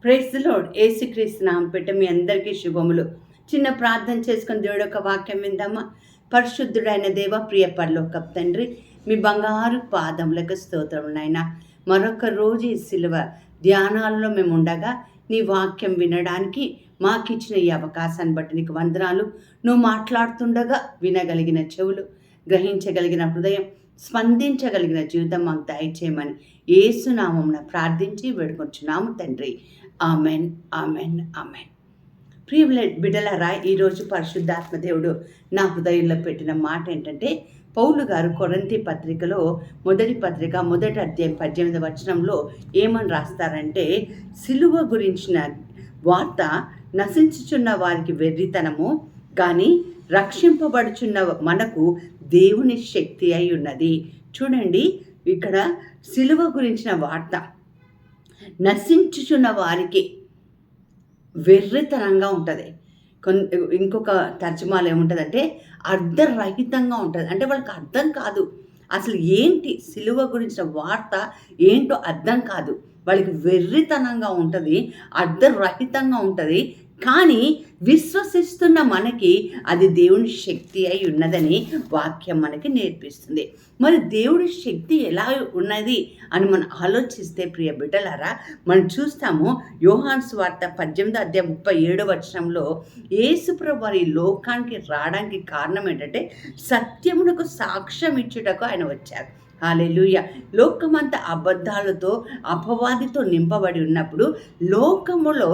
Praise the lord. యేసుక్రీస్తు నామం పేరిట మీ అందరికీ శుభములు. చిన్న ప్రార్థన చేసుకొని దేవుడు యొక్క వాక్యం విందామా. పరిశుద్ధుడైన దేవ, ప్రియ పరలోకపు తండ్రి, మీ బంగారు పాదములకు స్తోత్రం నాయన. మరొక రోజు ఈ సిలువ ధ్యానాలలో మేము ఉండగా నీ వాక్యం వినడానికి మాకు ఇచ్చిన ఈ అవకాశాన్ని బట్టి నీకు వందనాలు. నువ్వు మాట్లాడుతుండగా వినగలిగిన చెవులు, గ్రహించగలిగిన హృదయం, స్పందించగలిగిన జీవితం మాకు దయచేయమని యేసునామమున ప్రార్థించి వేడుకొంచున్నాము తండ్రి. Amen, amen, amen. ప్రియ బిడ్డలారా, ఈరోజు పరిశుద్ధాత్మ దేవుడు నా హృదయంలో పెట్టిన మాట ఏంటంటే, పౌలు గారు కొరింథీ పత్రికలో మొదటి అధ్యాయం 18వ వచనంలో ఏమని రాస్తారంటే, సిలువ గురించిన వార్త నశించుచున్న వారికి వెర్రితనము, కానీ రక్షింపబడుచున్న మనకు దేవుని శక్తి అయి ఉన్నది. చూడండి, ఇక్కడ సిలువ గురించిన వార్త నశించుచున్న వారికి వెర్రితనంగా ఉంటుంది. ఇంకొక తర్జుమాలు ఏముంటుందంటే అర్ధరహితంగా ఉంటుంది. అంటే వాళ్ళకి అర్థం కాదు, అసలు ఏంటి సిలువ గురించిన వార్త ఏంటో అర్థం కాదు. వాళ్ళకి వెర్రితనంగా ఉంటుంది, అర్ధరహితంగా ఉంటుంది. కానీ విశ్వసిస్తున్న మనకి అది దేవుని శక్తి అయి ఉన్నదని వాక్యం మనకి నేర్పిస్తుంది. మరి దేవుడి శక్తి ఎలా ఉన్నది అని మనం ఆలోచిస్తే, ప్రియ బిడ్డలారా, మనం చూస్తాము యోహాను సువార్త 18వ అధ్యాయం 37వ వచనంలో యేసుప్రభువు వారి లోకానికి రావడానికి కారణం ఏంటంటే, సత్యమునకు సాక్ష్యం ఇచ్చుటకు ఆయన వచ్చారు. హల్లెలూయా. లోకమంతా అబద్ధాలతో, అపవాదితో నింపబడి ఉన్నప్పుడు లోకములో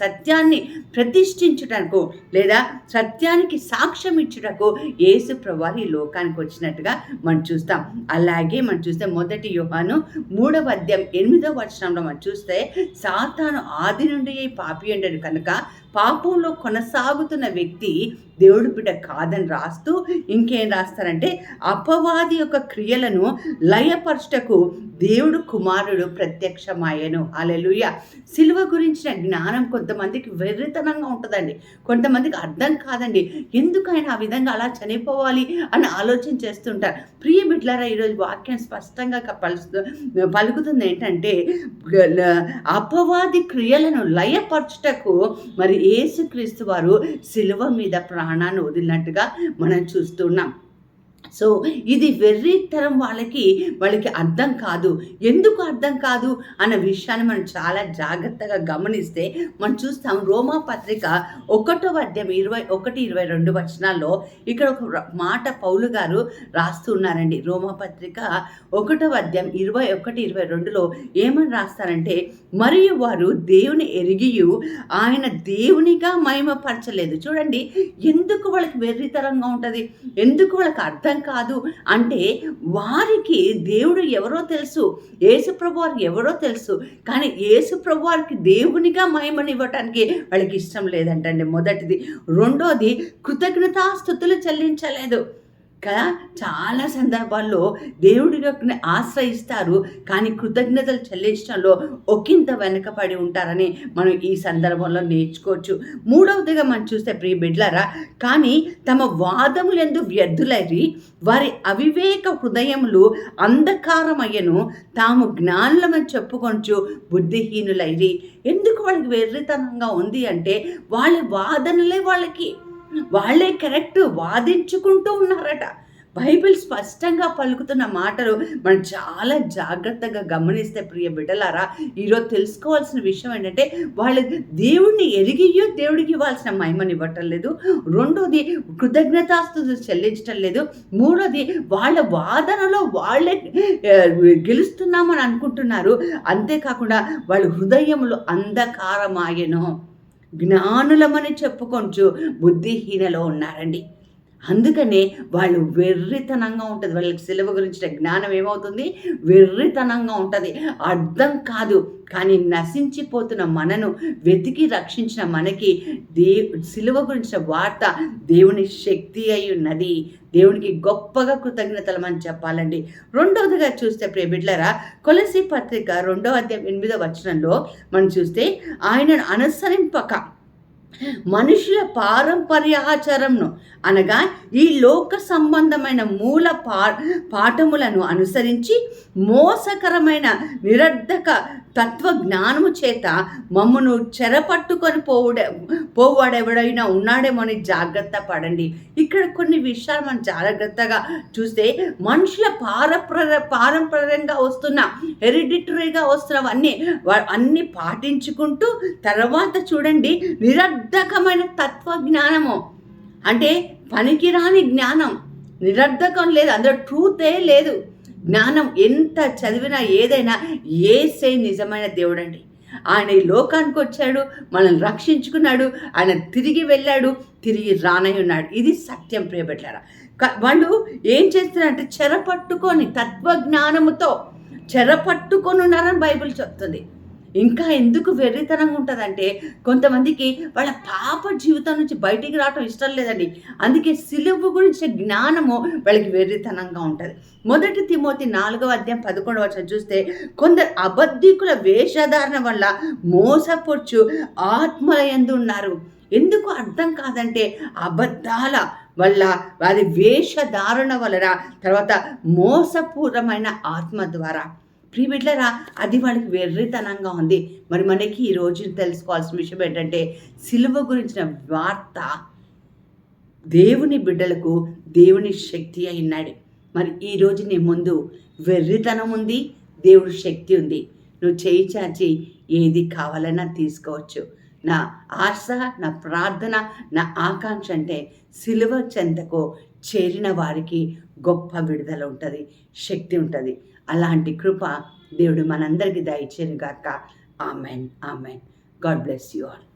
సత్యాన్ని ప్రతిష్ఠించుటకు లేదా సత్యానికి సాక్ష్యం ఇచ్చుటకు యేసు ప్రభువు ఈ లోకానికి వచ్చినట్టుగా మనం చూస్తాం. అలాగే మనం చూస్తే మొదటి యోహాను 3వ అధ్యాయం 8వ వచనంలో మనం చూస్తే, సాతాను ఆది నుండి పాపి ఉండడు కనుక పాపంలో కొనసాగుతున్న వ్యక్తి దేవుడి బిడ్డ కాదని రాస్తూ ఇంకేం రాస్తారంటే, అపవాది యొక్క క్రియలను లయపరచుటకు దేవుడు కుమారుడు ప్రత్యక్షమాయను. హల్లెలూయా. సిలువ గురించిన జ్ఞానం కొంతమందికి వెర్రితనంగా ఉంటుందండి, కొంతమందికి అర్థం కాదండి. ఎందుకు ఆయన ఆ విధంగా అలా చనిపోవాలి అని ఆలోచన చేస్తుంటారు. ప్రియ బిడ్డలారా, ఈరోజు వాక్యం స్పష్టంగా పలుకుతుంది ఏంటంటే, అపవాది క్రియలను లయపరచుటకు మరి యేసుక్రీస్తు వారు సిలువ మీద ప్రాణాన్ని వదిలినట్టుగా మనం చూస్తున్నాం. సో ఇది వెర్రితరం వాళ్ళకి అర్థం కాదు. ఎందుకు అర్థం కాదు అన్న విషయాన్ని మనం చాలా జాగ్రత్తగా గమనిస్తే మనం చూస్తాం. రోమా పత్రిక 1వ అధ్యాయం 21-22 వచనాల్లో ఇక్కడ ఒక మాట పౌలు గారు రాస్తున్నారండి. రోమా పత్రిక 1వ అధ్యాయం 21-22లో ఏమని రాస్తారంటే, మరియు వారు దేవుని ఎరిగియు ఆయన దేవునిగా మహిమపరచలేదు. చూడండి, ఎందుకు వాళ్ళకి వెర్రితరంగా ఉంటుంది, ఎందుకు వాళ్ళకి అర్థం కాదు అంటే, వారికి దేవుడు ఎవరో తెలుసు, యేసుప్రభు వారికి ఎవరో తెలుసు, కానీ యేసుప్రభు వారికి దేవునిగా మహిమనివ్వటానికి వాళ్ళకి ఇష్టం లేదంటండి. మొదటిది. రెండోది, కృతజ్ఞతాస్తుతులు చెల్లించలేదు కదా. చాలా సందర్భాల్లో దేవుడిని ఆశ్రయిస్తారు, కానీ కృతజ్ఞతలు చెల్లించడంలో ఒకంత వెనకపడి ఉంటారని మనం ఈ సందర్భంలో నేర్చుకోవచ్చు. మూడవదిగా మనం చూస్తే, ప్రియ బిడ్డలారా, కానీ తమ వాదములందు వ్యర్థులైరి వారి అవివేక హృదయములు అంధకారమయ్యను, తాము జ్ఞానులమని చెప్పుకొంచు బుద్ధిహీనులైరి. ఎందుకు వాళ్ళకి వెర్రితనంగా ఉంది అంటే, వాళ్ళ వాదనలే వాళ్ళే కరెక్ట్ వాదించుకుంటూ ఉన్నారట. బైబిల్ స్పష్టంగా పలుకుతున్న మాటలు మనం చాలా జాగ్రత్తగా గమనిస్తే, ప్రియ బిడ్డలారా, ఈరోజు తెలుసుకోవాల్సిన విషయం ఏంటంటే, వాళ్ళు దేవుడిని ఎరిగియో దేవుడికి ఇవ్వాల్సిన మహిమని ఇవ్వటం లేదు. రెండోది, కృతజ్ఞతాస్తుతులు చెల్లించటం లేదు. మూడోది, వాళ్ళ వాదనలో వాళ్ళే గెలుస్తున్నామని అనుకుంటున్నారు. అంతేకాకుండా వాళ్ళ హృదయములు అంధకారమాయను, జ్ఞానులమని చెప్పుకొంచు బుద్ధిహీనలో ఉన్నారండి. అందుకనే వాళ్ళు వెర్రితనంగా ఉంటుంది. వాళ్ళకి సిలువ గురించిన జ్ఞానం ఏమవుతుంది, వెర్రితనంగా ఉంటుంది, అర్థం కాదు. కానీ నశించిపోతున్న మనను వెతికి రక్షించిన మనకి సిలువ గురించిన వార్త దేవుని శక్తి అయి ఉన్నది. దేవునికి గొప్పగా కృతజ్ఞతలు అని చెప్పాలండి. రెండవదిగా చూస్తే, ప్రియ బిడ్డలారా, కొలస్సీ పత్రిక 2వ అధ్యాయం 8వ వచనంలో మనం చూస్తే, ఆయనను అనుసరింపక మనుషుల పారంపర్యాచారంను అనగా ఈ లోక సంబంధమైన మూల పాఠములను అనుసరించి మోసకరమైన నిరర్ధక తత్వజ్ఞానము చేత మమ్మను చెరపట్టుకొని పోవాడెవడైనా ఉన్నాడేమో అని జాగ్రత్త పడండి. ఇక్కడ కొన్ని విషయాలు మనం జాగ్రత్తగా చూస్తే మనుషుల పారంపర్యంగా వస్తున్న హెరిడిటరీగా వస్తున్నవన్నీ అన్నీ పాటించుకుంటూ తర్వాత చూడండి నిరర్ధకమైన తత్వజ్ఞానము అంటే పనికిరాని జ్ఞానం, నిరర్ధకం లేదు, అందులో ట్రూతే లేదు. జ్ఞానం ఎంత చదివినా ఏదైనా యేసే నిజమైన దేవుడండి. ఆయన ఈ లోకానికి వచ్చాడు, మనల్ని రక్షించుకున్నాడు, ఆయన తిరిగి వెళ్ళాడు, తిరిగి రానై ఉన్నాడు. ఇది సత్యం ప్రియబెట్టారా. వాళ్ళు ఏం చేస్తున్నారంటే చెరపట్టుకొని తత్వజ్ఞానముతో చెరపట్టుకొని ఉన్నారని బైబిల్ చెప్తుంది. ఇంకా ఎందుకు వెర్రితనంగా ఉంటుందంటే కొంతమందికి వాళ్ళ పాప జీవితం నుంచి బయటికి రావటం ఇష్టం లేదండి. అందుకే సిలువ గురించి జ్ఞానము వాళ్ళకి వెర్రితనంగా ఉంటుంది. 1 తిమోతి 4:11 చూస్తే కొందరు అబద్ధికుల వేషధారణ వల్ల మోసపొచ్చు ఆత్మల యందు ఉన్నారు. ఎందుకు అర్థం కాదంటే అబద్ధాల వల్ల వారి వేషధారణ వలన తర్వాత మోసపూర్వమైన ఆత్మ ద్వారా. ప్రియబిడ్డలారా, అది వాళ్ళకి వెర్రితనంగా ఉంది. మరి మనకి ఈ రోజు తెలుసుకోవాల్సిన విషయం ఏంటంటే సిలువ గురించిన వార్త దేవుని బిడ్డలకు దేవుని శక్తి అయినాడు. మరి ఈరోజు నీ ముందు వెర్రితనం ఉంది, దేవుడి శక్తి ఉంది. నువ్వు చేయి చాచి ఏది కావాలన్నా తీసుకోవచ్చు. నా ఆశ, నా ప్రార్థన, నా ఆకాంక్ష అంటే సిలువ చెంతకు చేరిన వారికి గొప్ప విడుదల ఉంటుంది, శక్తి ఉంటుంది. అలాంటి కృప దేవుడు మనందరికీ దయచేయును గాక. Amen. Amen. God bless you all.